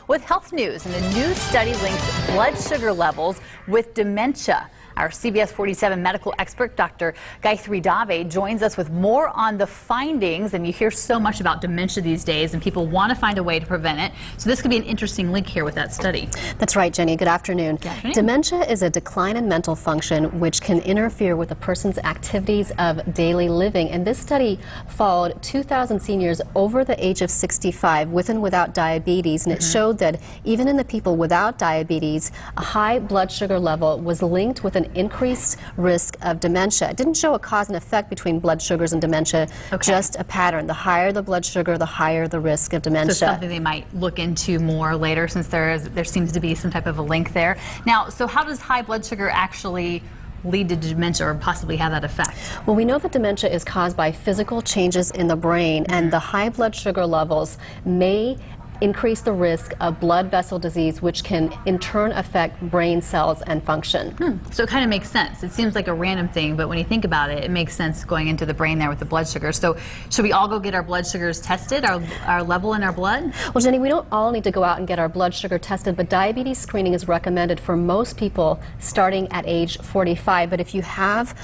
With health news, and a new study links blood sugar levels with dementia. Our CBS 47 medical expert, Dr. Giatri Dave, joins us with more on the findings. And you hear so much about dementia these days, and people want to find a way to prevent it. So this could be an interesting link here with that study. That's right, Jenny. Good afternoon. Good afternoon. Dementia is a decline in mental function which can interfere with a person's activities of daily living. And this study followed 2,000 seniors over the age of 65 with and without diabetes. And it showed that even in the people without diabetes, a high blood sugar level was linked with an increased risk of dementia. It didn't show a cause and effect between blood sugars and dementia, just a pattern. The higher the blood sugar, the higher the risk of dementia. So something they might look into more later, since there seems to be some type of a link there. Now, so how does high blood sugar actually lead to dementia or possibly have that effect? Well, we know that dementia is caused by physical changes in the brain, and the high blood sugar levels may increase the risk of blood vessel disease, which can in turn affect brain cells and function. So it kind of makes sense. It seems like a random thing, but when you think about it, it makes sense going into the brain there with the blood sugar. So should we all go get our blood sugars tested, our level in our blood? Well, Jenny, we don't all need to go out and get our blood sugar tested, but diabetes screening is recommended for most people starting at age 45. But if you have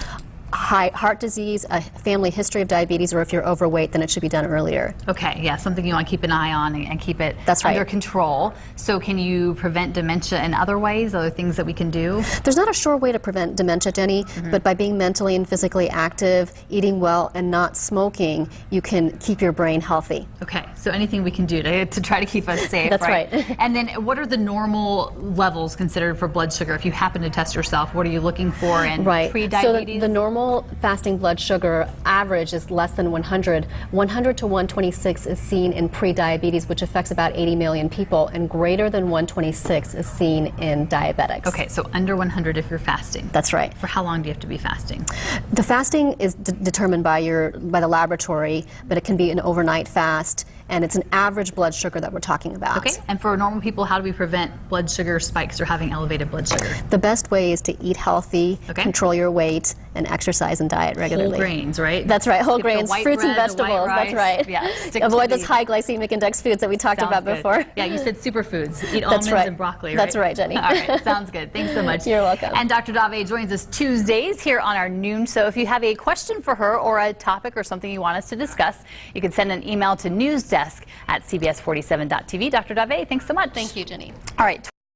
heart disease, a family history of diabetes, or if you're overweight, then it should be done earlier. Okay, yeah, something you want to keep an eye on and keep it under control. So can you prevent dementia in other ways, other things that we can do? There's not a sure way to prevent dementia, Jenny, but by being mentally and physically active, eating well, and not smoking, you can keep your brain healthy. Okay, so anything we can do to try to keep us safe, That's right? And then what are the normal levels considered for blood sugar? If you happen to test yourself, what are you looking for in pre-diabetes? So the normal fasting blood sugar average is less than 100. 100 to 126 is seen in pre-diabetes, which affects about 80 million people, and greater than 126 is seen in diabetics. Okay, so under 100 if you're fasting. That's right. For how long do you have to be fasting? The fasting is determined by the laboratory, but it can be an overnight fast, and it's an average blood sugar that we're talking about. Okay, and for normal people, how do we prevent blood sugar spikes or having elevated blood sugar? The best way is to eat healthy, control your weight, and exercise and diet regularly. Whole grains, right? That's right, whole grains, fruits and vegetables, that's right. Yeah, avoid those high glycemic index foods that we talked about before. Yeah, you said superfoods. Eat almonds and broccoli, right? That's right, Jenny. All right, sounds good. Thanks so much. You're welcome. And Dr. Dave joins us Tuesdays here on our noon. So if you have a question for her or a topic or something you want us to discuss, you can send an email to newsdesk@cbs47.tv. Dr. Dave, thanks so much. Thank you, Jenny. All right.